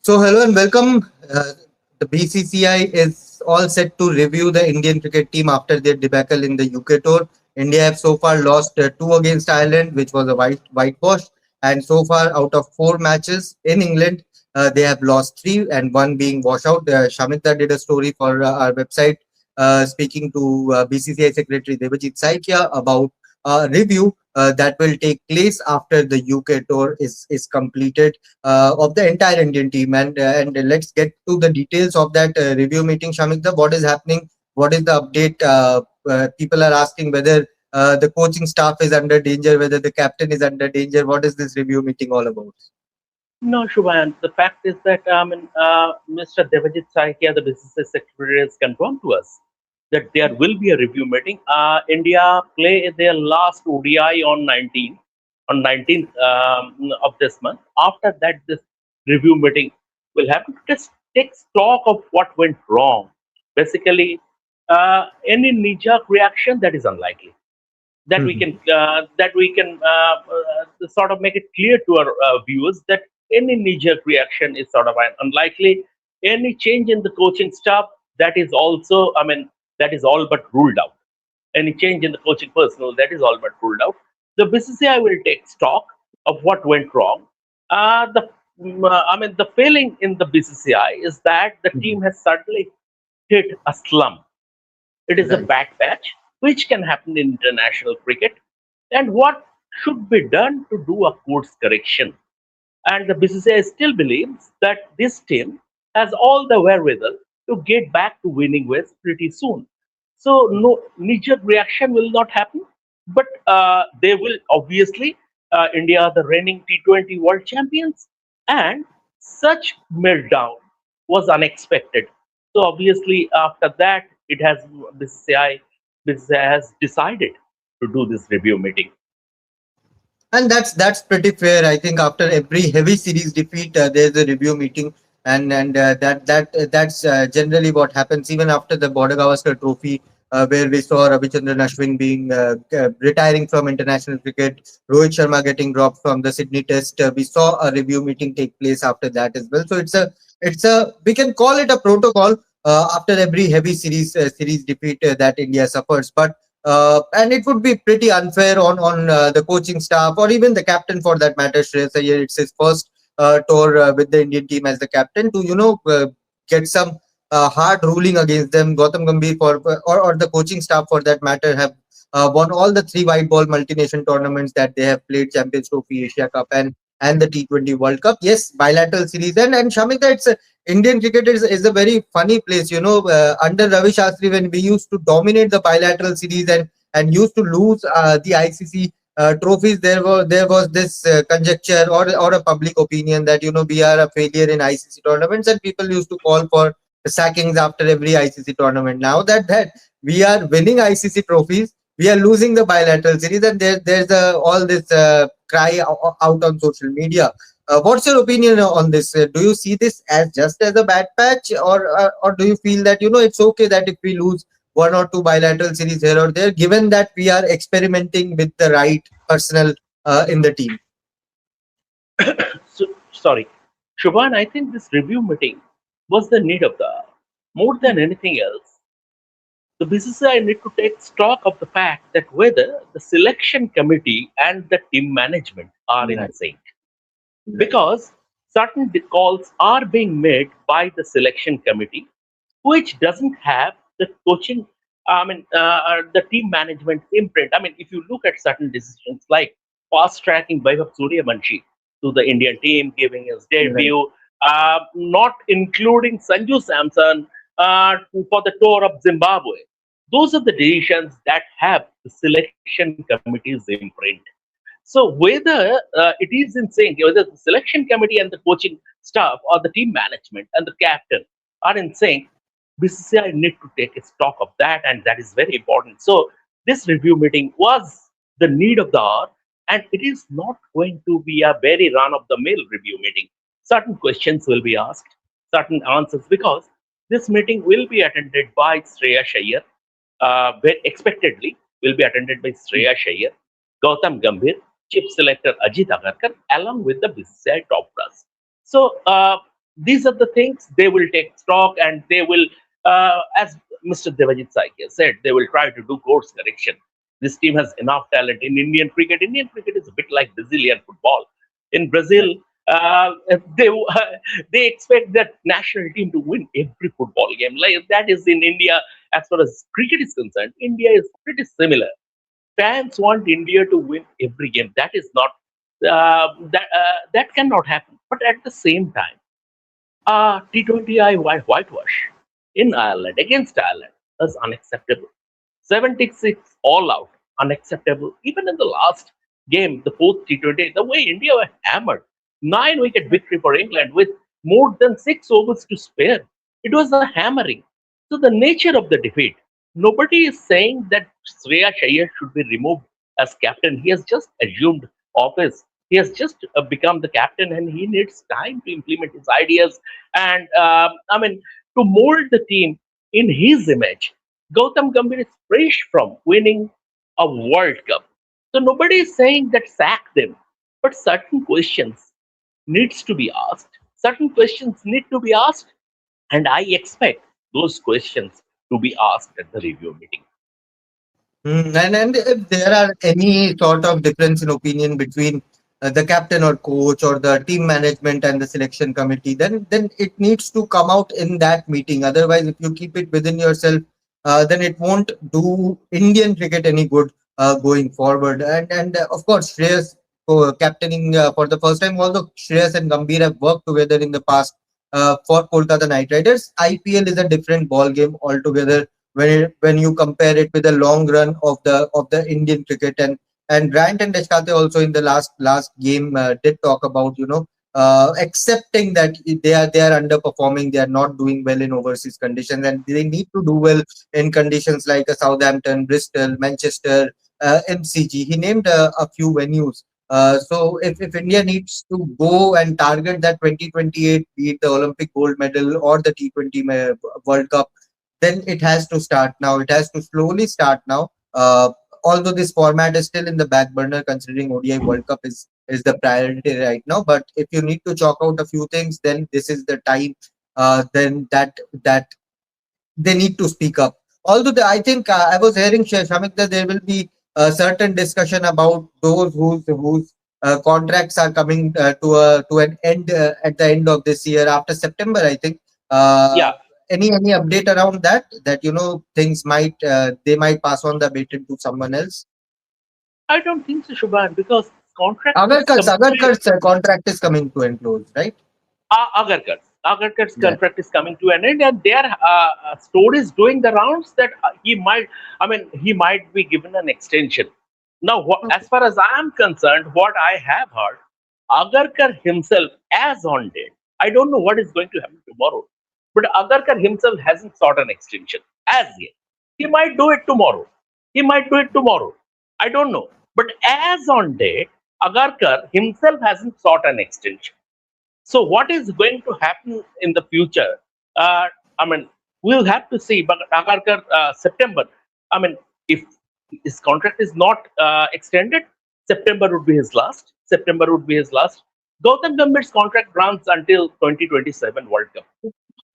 So, hello and welcome. The BCCI is all set to review the Indian cricket team after their debacle in the UK tour. India have so far lost two against Ireland, which was a whitewash, and so far out of four matches in England, they have lost three and one being washout. Shamik did a story for our website, speaking to BCCI Secretary Devajit Saikia about a review that will take place after the UK tour is completed of the entire Indian team. And let's get to the details of that review meeting. Shamikta, what is happening? What is the update? People are asking whether the coaching staff is under danger, whether the captain is under danger. What is this review meeting all about? No, Subhayan. The fact is that Mr. Devajit Saikia, the business secretary, has confirmed to us that there will be a review meeting. India play their last ODI on 19th of this month. After that, this review meeting will happen to just take stock of what went wrong. Basically, any knee-jerk reaction that is unlikely. That we can sort of make it clear to our viewers that any knee-jerk reaction is sort of unlikely. Any change in the coaching staff, that is also, that is all but ruled out. Any change in the coaching personnel, that is all but ruled out. The BCCI will take stock of what went wrong. The failing in the BCCI is that the team has suddenly hit a slump. It is a Right. bad patch, which can happen in international cricket, and what should be done to do a course correction. And the BCCI still believes that this team has all the wherewithal to get back to winning ways pretty soon. So, no knee-jerk reaction will not happen, but they will obviously. India are the reigning T20 world champions, and such meltdown was unexpected. So obviously, after that, it has BCCI has decided to do this review meeting. And that's pretty fair. I think after every heavy series defeat, there's a review meeting, and that's generally what happens. Even after the Border Gavaskar Trophy, where we saw Ravichandran Ashwin being retiring from international cricket, Rohit Sharma getting dropped from the Sydney Test, we saw a review meeting take place after that as well. So it's a we can call it a protocol after every heavy series defeat that India suffers, but and it would be pretty unfair on the coaching staff or even the captain for that matter. Shreyas Iyer, it's his first tour with the Indian team as the captain to get some hard ruling against them. Gautam Gambhir or the coaching staff for that matter have won all the three white ball multinational tournaments that they have played: Champions Trophy, Asia Cup, and the T20 World Cup. Yes, bilateral series and Shamika, it's Indian cricket is a very funny place. Under Ravi Shastri, when we used to dominate the bilateral series and used to lose the ICC trophies, there was this conjecture or a public opinion that we are a failure in ICC tournaments, and people used to call for sackings after every ICC tournament. Now that we are winning ICC trophies, we are losing the bilateral series, and there's all this cry out on social media. What's your opinion on this? Do you see this as just as a bad patch, or do you feel that it's okay that if we lose one or two bilateral series here or there, given that we are experimenting with the right personnel in the team? So, sorry, Shubhan, I think this review meeting was the need of the hour. More than anything else, the BCCI need to take stock of the fact that whether the selection committee and the team management are in Right, sync. right, Because certain calls are being made by the selection committee, which doesn't have the coaching, the team management imprint. I mean, if you look at certain decisions like fast tracking Vaibhav Suryavanshi to the Indian team, giving his right. debut, not including Sanju Samson for the tour of Zimbabwe, those are the decisions that have the selection committee's imprint. So whether it is in sync, whether the selection committee and the coaching staff or the team management and the captain are in sync, BCCI need to take a stock of that, and that is very important. So this review meeting was the need of the hour, and it is not going to be a very run-of-the-mill review meeting. Certain questions will be asked, certain answers, because this meeting will be attended by Shreya Iyer, very expectedly will be attended by Shreya Iyer, Gautam Gambhir, Chief Selector Ajit Agarkar, along with the BCCI top brass. So these are the things they will take stock, and they will, as Mr. Devajit Saikia said, they will try to do course correction. This team has enough talent in Indian cricket. Indian cricket is a bit like Brazilian football. In Brazil, they they expect that national team to win every football game. Like that is in India. As far as cricket is concerned, India is pretty similar. Fans want India to win every game. That is not that cannot happen. But at the same time, T20I whitewash in Ireland against Ireland is unacceptable. 76 all out, unacceptable. Even in the last game, the fourth T20, the way India were hammered, 9 wicket victory for England with more than 6 overs to spare. It was a hammering. So the nature of the defeat. Nobody is saying that Shreyas Iyer should be removed as captain. He has just assumed office. He has just become the captain, and he needs time to implement his ideas and to mold the team in his image. Gautam Gambhir is fresh from winning a World Cup, so nobody is saying that sack them. But certain questions needs to be asked. Certain questions need to be asked, and I expect those questions to be asked at the review meeting. And if there are any sort of difference in opinion between the captain or coach or the team management and the selection committee, then it needs to come out in that meeting. Otherwise, if you keep it within yourself, then it won't do Indian cricket any good going forward. And of course, Shreyas captaining for the first time, although Shreyas and Gambhir have worked together in the past for Kolkata Knight Riders, IPL is a different ball game altogether when you compare it with the long run of the Indian cricket. And Bryant and Deshkate also in the last game did talk about accepting that they are underperforming, they are not doing well in overseas conditions, and they need to do well in conditions like Southampton, Bristol, Manchester, MCG. He named a few venues. So if India needs to go and target that 2028, be it the Olympic gold medal or the T20 World Cup, then it has to start now. It has to slowly start now. Although this format is still in the back burner, considering ODI World Cup is the priority right now. But if you need to chalk out a few things, then this is the time. Then that they need to speak up. Although I think I was hearing Shamik that there will be a certain discussion about those whose contracts are coming to an end at the end of this year after September. I think. Uh, Yeah, any update around that things might they might pass on the baton to someone else? I don't think so, Shubhan, because contract is Agarkar's contract is coming to end close, right? Agarkar's Yeah. contract is coming to an end, and there are stories doing the rounds that he might be given an extension. Now, as Okay. far as I am concerned, what I have heard, Agarkar himself, as on date, I don't know what is going to happen tomorrow, but Agarkar himself hasn't sought an extension as yet. He might do it tomorrow. He might do it tomorrow. I don't know. But as on date, Agarkar himself hasn't sought an extension. So what is going to happen in the future? Uh, I mean, we'll have to see. But Agarkar, September. I mean, if his contract is not extended, September would be his last. September would be his last. Gautam Gambhir's contract runs until 2027 World Cup.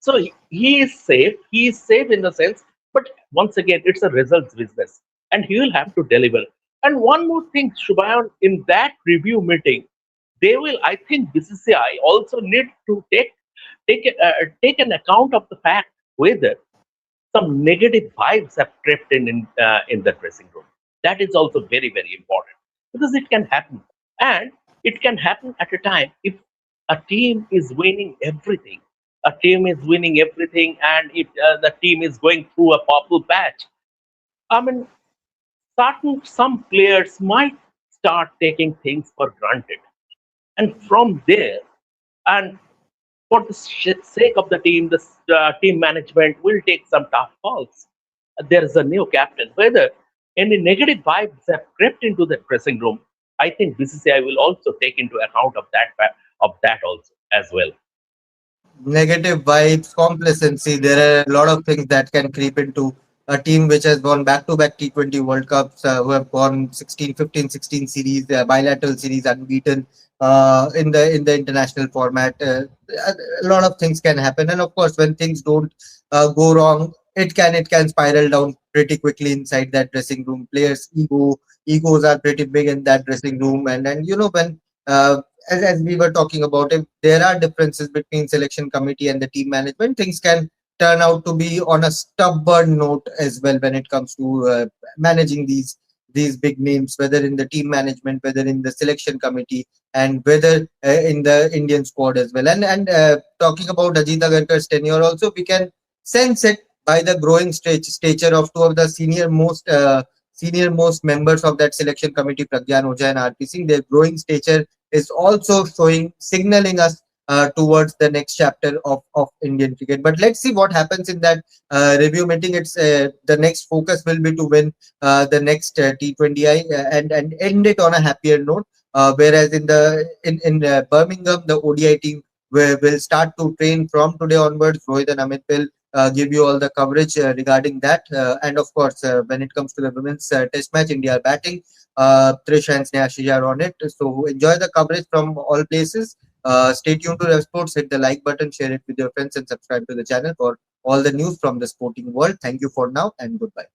So he is safe. He is safe in the sense, but once again, it's a results business, and he will have to deliver. And one more thing, Shubhayan, in that review meeting, they will, I think, BCCI also need to take an account of the fact whether some negative vibes have crept in the dressing room. That is also very important because it can happen, and it can happen at a time if a team is winning everything. A team is winning everything, and if the team is going through a purple patch, I mean, some players might start taking things for granted, and from there, and for the sake of the team, the team management will take some tough calls. There is a new captain. Whether any negative vibes have crept into the dressing room, I think BCCI will also take into account of that also as well. Negative vibes, complacency. There are a lot of things that can creep into a team which has won back-to-back T20 World Cups, who have won 16, 15, 16 series, bilateral series unbeaten in the international format. A lot of things can happen, and of course, when things don't go wrong, it can spiral down pretty quickly inside that dressing room. Players' egos are pretty big in that dressing room, and when as we were talking about, if there are differences between selection committee and the team management, things can turn out to be on a stubborn note as well when it comes to managing these big names, whether in the team management, whether in the selection committee, and whether in the Indian squad as well. And talking about Ajit Agarkar's tenure, also we can sense it by the growing stature of two of the senior most members of that selection committee, Pragyan Ojha and RP Singh. Their growing stature is also signaling us towards the next chapter of Indian cricket. But let's see what happens in that review meeting. It's the next focus will be to win the next T20I and end it on a happier note. Whereas in Birmingham, the ODI team will start to train from today onwards. Rohit and Amit will give you all the coverage regarding that. And of course, when it comes to the women's test match, India are batting. Trish and Sneha Shija are on it. So enjoy the coverage from all places. Stay tuned to Revsportz, hit the like button, share it with your friends, and subscribe to the channel for all the news from the sporting world. Thank you for now, and goodbye.